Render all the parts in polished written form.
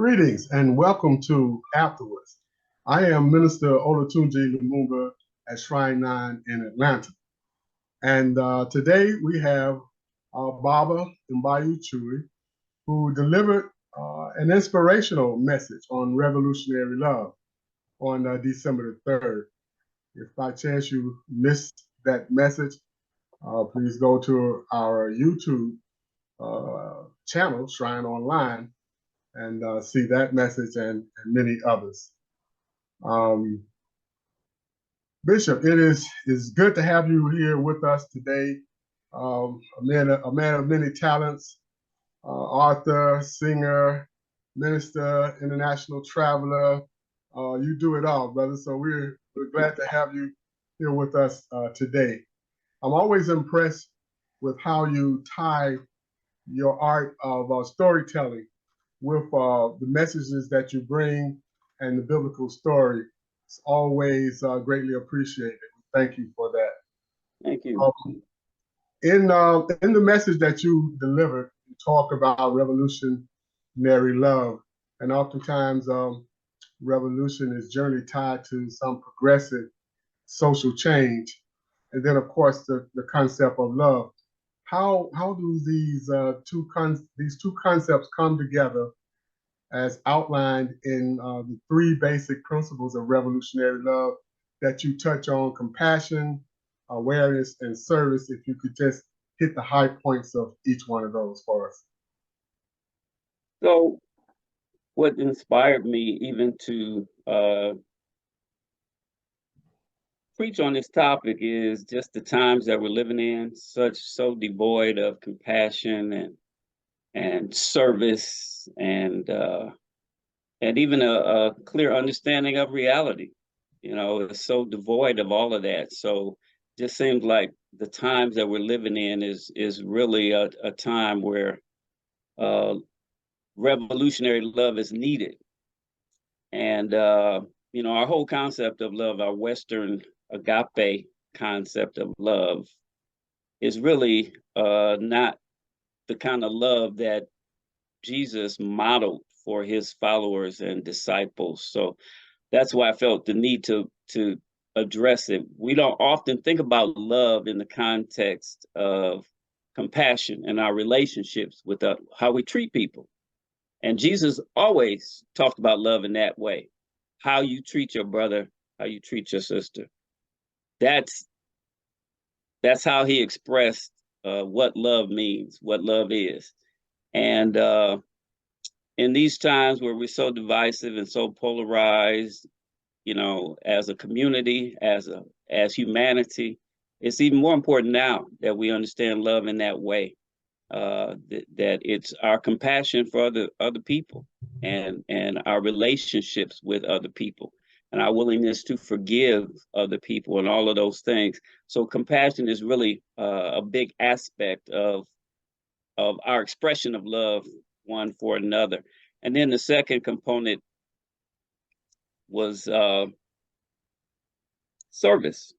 Greetings and welcome to Afterwords. I am Minister Olatunji Lumumba at Shrine 9 in Atlanta. And today we have Baba Mbayu Chui, who delivered an inspirational message on revolutionary love on December the 3rd. If by chance you missed that message, please go to our YouTube channel, Shrine Online, and see that message and many others. Bishop, it is good to have you here with us today. A man of many talents, author, singer, minister, international traveler. You do it all, brother. So we're glad to have you here with us today. I'm always impressed with how you tie your art of storytelling with the messages that you bring and the biblical story. It's always greatly appreciated. Thank you for that. Thank you. In the message that you delivered, you talk about revolutionary love, and oftentimes revolution is generally tied to some progressive social change, and then of course the concept of love. How do these two concepts come together as outlined in the three basic principles of revolutionary love that you touch on: compassion, awareness, and service? If you could just hit the high points of each one of those for us. So what inspired me even to preach on this topic is just the times that we're living in, so devoid of compassion and service and even a clear understanding of reality. You know, it's so devoid of all of that. So just seems like the times that we're living in is really a time where revolutionary love is needed. And you know, our whole concept of love, our Western agape concept of love, is really not the kind of love that Jesus modeled for his followers and disciples. So that's why I felt the need to address it. We don't often think about love in the context of compassion and our relationships with how we treat people. And Jesus always talked about love in that way. How you treat your brother, how you treat your sister. That's how he expressed what love means, what love is. And in these times where we're so divisive and so polarized, you know, as a community, as humanity, it's even more important now that we understand love in that way. That it's our compassion for other people and our relationships with other people and our willingness to forgive other people and all of those things. So compassion is really a big aspect of our expression of love one for another. And then the second component was service.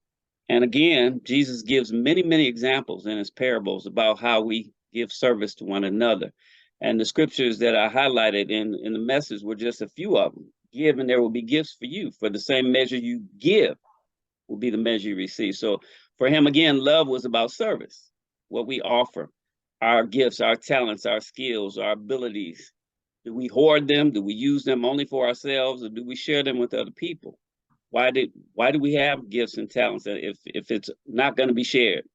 And again, Jesus gives many examples in his parables about how we give service to one another. And the scriptures that I highlighted in the message were just a few of them. Give and there will be gifts for you. For the same measure you give will be the measure you receive. So for him, again, love was about service, what we offer, our gifts, our talents, our skills, our abilities. Do we hoard them? Do we use them only for ourselves, or do we share them with other people? Why do we have gifts and talents if it's not going to be shared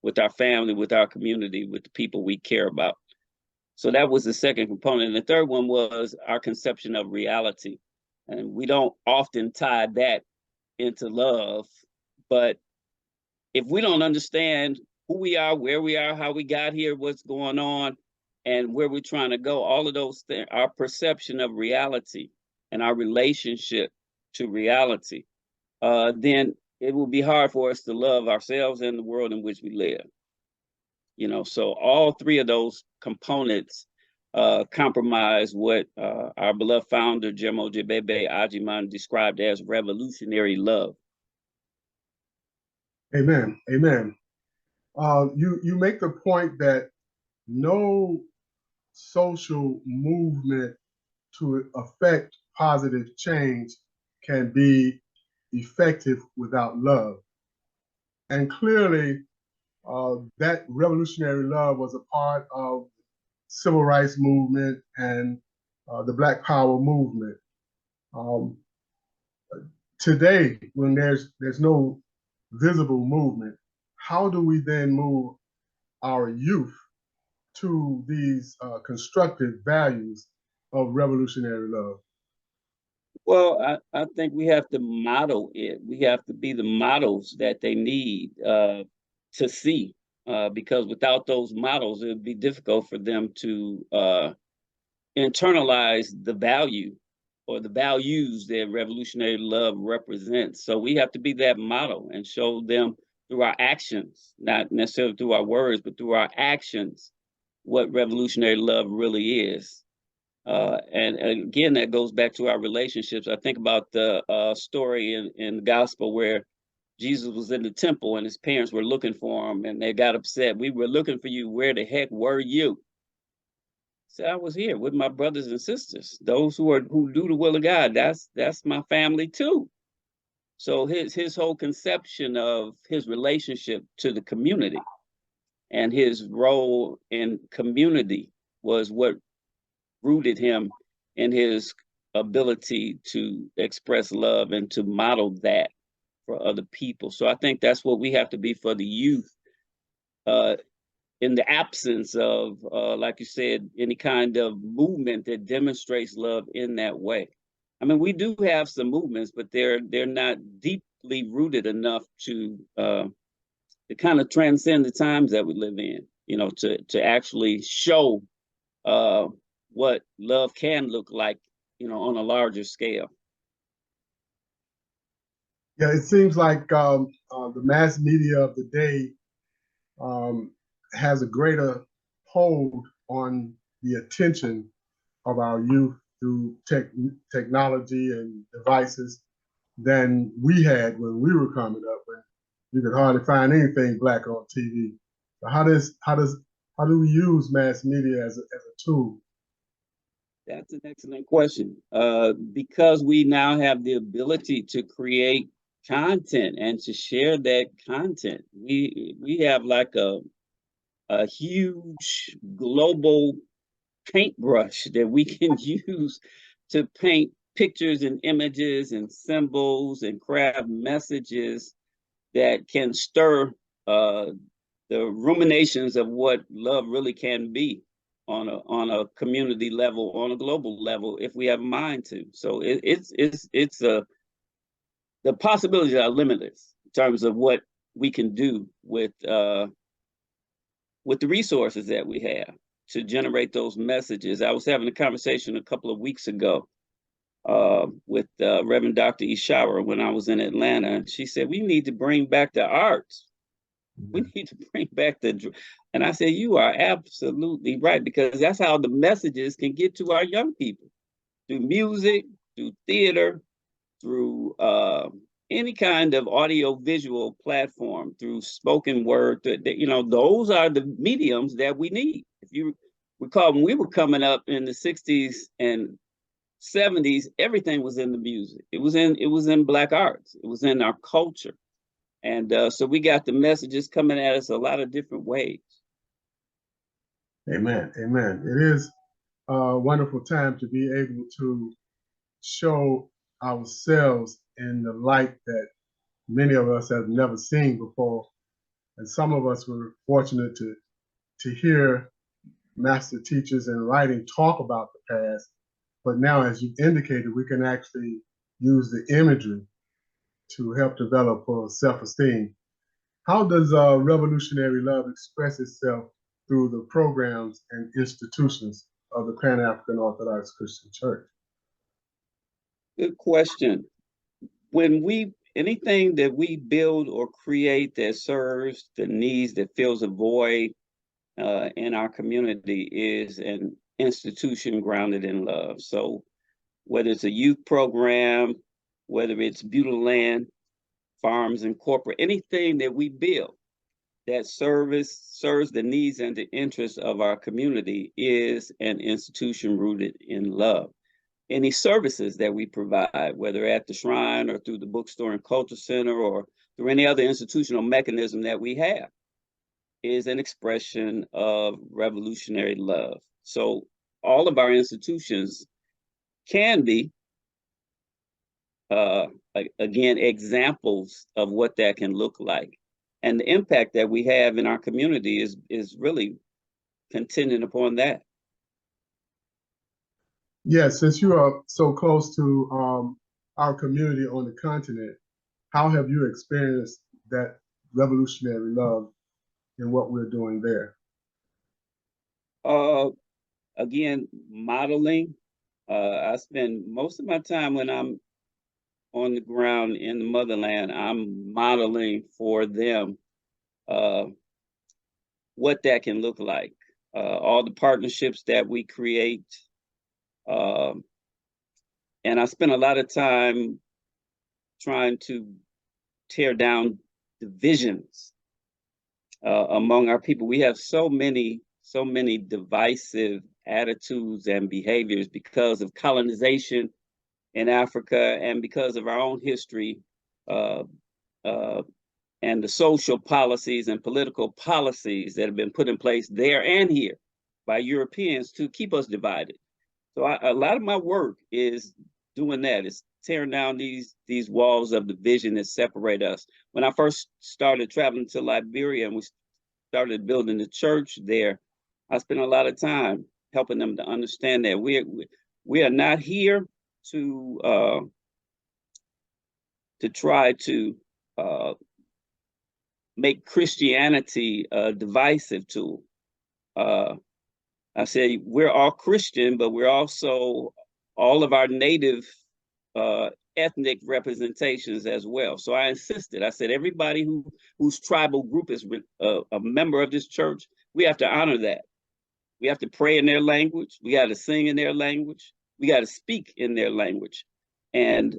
with our family, with our community, with the people we care about? So that was the second component. And the third one was our conception of reality. And we don't often tie that into love, but if we don't understand who we are, where we are, how we got here, what's going on, and where we're trying to go, all of those things, our perception of reality and our relationship to reality, then it will be hard for us to love ourselves and the world in which we live. You know, so all three of those components compromise what our beloved founder, Jemo Jebebe Ajiman, described as revolutionary love. Amen. Amen. You make the point that no social movement to affect positive change can be effective without love. And clearly, that revolutionary love was a part of civil rights movement and the Black Power movement. Um, Today, when there's no visible movement, how do we then move our youth to these constructive values of revolutionary love? Well, I think we have to model it. We have to be the models that they need to see, because without those models, it would be difficult for them to internalize the value or the values that revolutionary love represents. So we have to be that model and show them through our actions, not necessarily through our words, but through our actions, what revolutionary love really is. And again, that goes back to our relationships. I think about the story in the gospel where Jesus was in the temple and his parents were looking for him and they got upset. We were looking for you. Where the heck were you? So I was here with my brothers and sisters, those who do the will of God. That's my family too. So his whole conception of his relationship to the community and his role in community was what rooted him in his ability to express love and to model that for other people. So I think that's what we have to be for the youth, uh, in the absence of, like you said, any kind of movement that demonstrates love in that way. I mean, we do have some movements, but they're not deeply rooted enough to kind of transcend the times that we live in. You know, to actually show uh, what love can look like, you know, on a larger scale. Yeah, it seems like the mass media of the day um, has a greater hold on the attention of our youth through technology and devices than we had when we were coming up, when you could hardly find anything black on TV. So how do we use mass media as a tool? That's an excellent question. Because we now have the ability to create content and to share that content, we have like a huge global paintbrush that we can use to paint pictures and images and symbols and craft messages that can stir uh, the ruminations of what love really can be on a community level, on a global level, if we have a mind to. So it's the possibilities are limitless in terms of what we can do with the resources that we have to generate those messages. I was having a conversation a couple of weeks ago with Reverend Dr. Ishara when I was in Atlanta. And she said, we need to bring back the arts. We need to bring back and I said, you are absolutely right, because that's how the messages can get to our young people through music, through theater, through any kind of audio visual platform, through spoken word. You know, those are the mediums that we need. If you recall, when we were coming up in the 60s and 70s, everything was in the music. It was in Black arts. It was in our culture. And so we got the messages coming at us a lot of different ways. Amen. Amen. It is a wonderful time to be able to show ourselves in the light that many of us have never seen before. And some of us were fortunate to hear master teachers in writing talk about the past. But now, as you indicated, we can actually use the imagery to help develop self-esteem. How does revolutionary love express itself through the programs and institutions of the Pan-African Orthodox Christian Church? Good question. When anything that we build or create that serves the needs, that fills a void in our community, is an institution grounded in love. So whether it's a youth program, whether it's Butylland Farms and Corporate, anything that we build that serves the needs and the interests of our community is an institution rooted in love. any services that we provide, whether at the shrine or through the bookstore and culture center or through any other institutional mechanism that we have, is an expression of revolutionary love. So all of our institutions can be, uh, again, examples of what that can look like. And the impact that we have in our community is really contingent upon that. Yes, since you are so close to our community on the continent, how have you experienced that revolutionary love in what we're doing there? Uh, Again, modeling. I spend most of my time when I'm on the ground in the motherland, I'm modeling for them uh, what that can look like. All the partnerships that we create. Um, and I spend a lot of time trying to tear down divisions among our people. We have so many divisive attitudes and behaviors because of colonization in Africa and because of our own history uh, uh, and the social policies and political policies that have been put in place there and here by Europeans to keep us divided. So a lot of my work is doing that. It's tearing down these walls of division that separate us. When I first started traveling to Liberia and we started building the church there, I spent a lot of time helping them to understand that we are not here to try to uh, make Christianity a divisive tool. Uh, I say we're all Christian, but we're also all of our native ethnic representations as well. So I insisted. I said everybody whose tribal group is a member of this church, we have to honor that. We have to pray in their language. We got to sing in their language. We got to speak in their language. And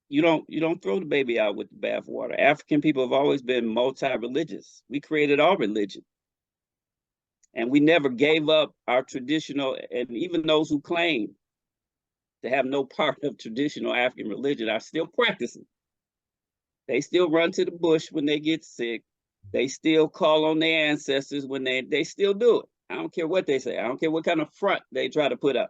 you don't throw the baby out with the bathwater. African people have always been multi-religious. We created our religion. And we never gave up our traditional, and even those who claim to have no part of traditional African religion are still practicing. They still run to the bush when they get sick. They still call on their ancestors when they still do it. I don't care what they say. I don't care what kind of front they try to put up.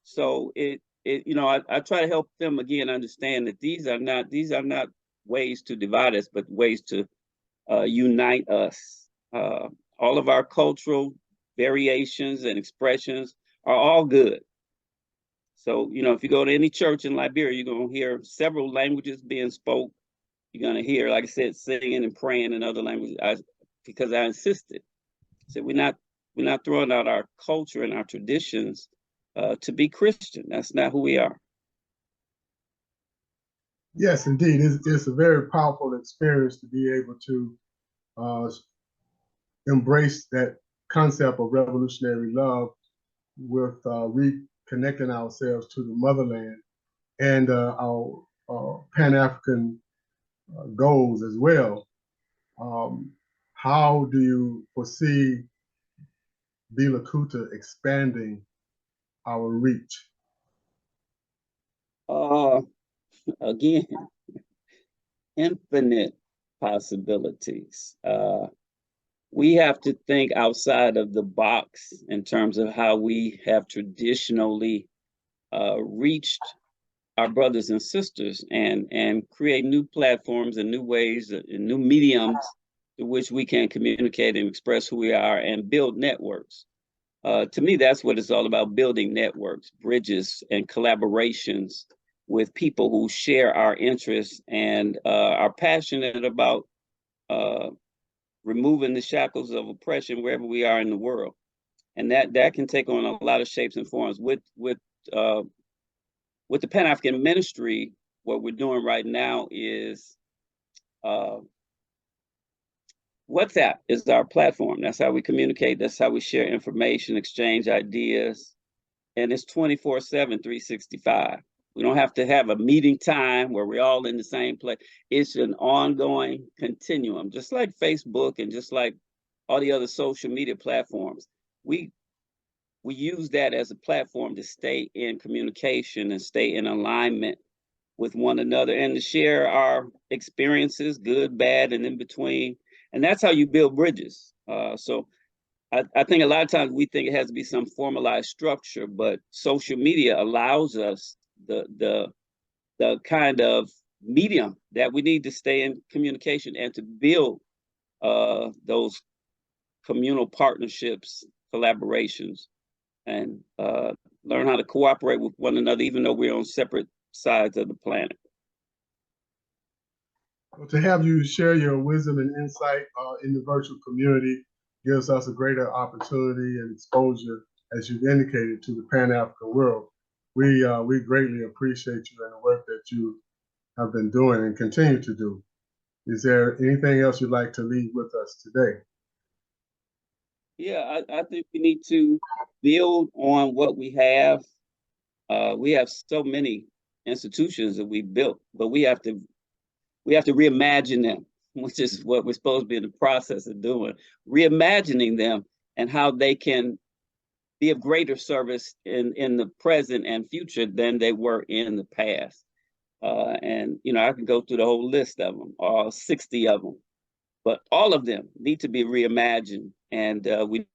So I try to help them again understand that these are not ways to divide us, but ways to unite us. All of our cultural variations and expressions are all good. So, if you go to any church in Liberia, you're going to hear several languages being spoke. You're going to hear, like I said, singing and praying in other languages because I insisted. I said, we're not throwing out our culture and our traditions to be Christian. That's not who we are. Yes, indeed. It's a very powerful experience to be able to uh, embrace that concept of revolutionary love with reconnecting ourselves to the motherland and our Pan-African goals as well. Um, how do you foresee Bila Kuta expanding our reach? Uh, Again, infinite possibilities. We have to think outside of the box in terms of how we have traditionally reached our brothers and sisters and create new platforms and new ways and new mediums through which we can communicate and express who we are and build networks. To me, that's what it's all about, building networks, bridges, and collaborations with people who share our interests and are passionate about uh, removing the shackles of oppression wherever we are in the world. And that can take on a lot of shapes and forms. Uh, with the Pan African Ministry, what we're doing right now is uh, WhatsApp is our platform. That's how we communicate. That's how we share information, exchange ideas, and it's 24/7, 365. We don't have to have a meeting time where we're all in the same place. It's an ongoing continuum, just like Facebook and just like all the other social media platforms. We we use that as a platform to stay in communication and stay in alignment with one another and to share our experiences, good, bad, and in between. And that's how you build bridges. So I think a lot of times we think it has to be some formalized structure, but social media allows us the kind of medium that we need to stay in communication and to build those communal partnerships, collaborations, and learn how to cooperate with one another, even though we're on separate sides of the planet. Well, to have you share your wisdom and insight in the virtual community gives us a greater opportunity and exposure, as you've indicated, to the Pan-African world. We greatly appreciate you and the work that you have been doing and continue to do. Is there anything else you'd like to leave with us today? Yeah, I think we need to build on what we have. We have so many institutions that we built, but we have to reimagine them, which is what we're supposed to be in the process of doing, reimagining them and how they can be of greater service in the present and future than they were in the past. And I can go through the whole list of them, all 60 of them, but all of them need to be reimagined, and we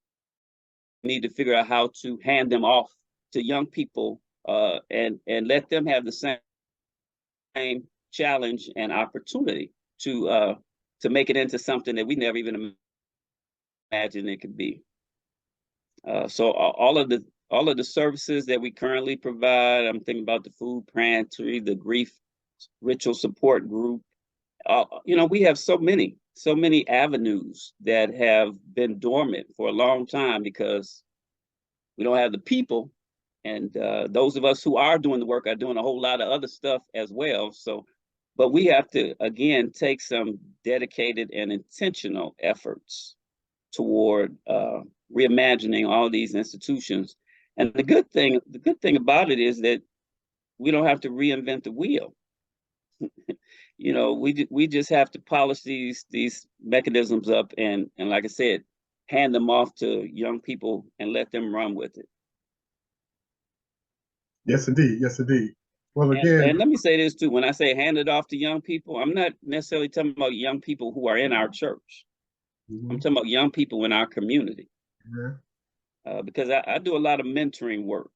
need to figure out how to hand them off to young people and let them have the same challenge and opportunity to make it into something that we never even imagined it could be. So all of the services that we currently provide, I'm thinking about the food pantry, the grief ritual support group. We have so many avenues that have been dormant for a long time because we don't have the people. And those of us who are doing the work are doing a whole lot of other stuff as well. So, but we have to, again, take some dedicated and intentional efforts toward reimagining all these institutions. And the good thing about it is that we don't have to reinvent the wheel. We just have to polish these mechanisms up and like I said, hand them off to young people and let them run with it. Yes, indeed. Yes, indeed. Well, And let me say this too. When I say hand it off to young people, I'm not necessarily talking about young people who are in our church. I'm talking about young people in our community. Because I do a lot of mentoring work.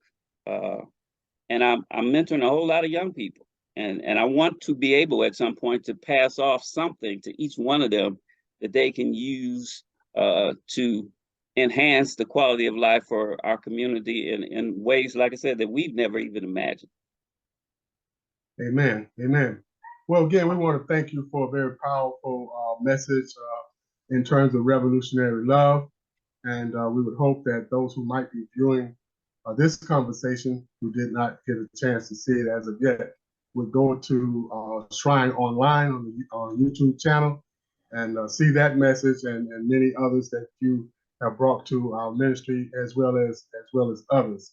And I'm mentoring a whole lot of young people. And I want to be able at some point to pass off something to each one of them that they can use to enhance the quality of life for our community in ways, like I said, that we've never even imagined. Amen. Amen. Well, again, we want to thank you for a very powerful message in terms of revolutionary love. And we would hope that those who might be viewing this conversation, who did not get a chance to see it as of yet, would go to Shrine Online on the YouTube channel and see that message and many others that you have brought to our ministry as well as others.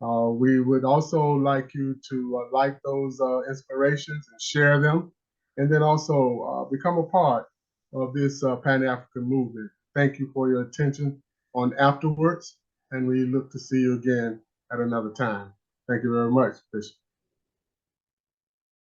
We would also like you to like those inspirations and share them, and then also become a part of this Pan-African movement. Thank you for your attention on Afterwords, and we look to see you again at another time. Thank you very much, Bishop.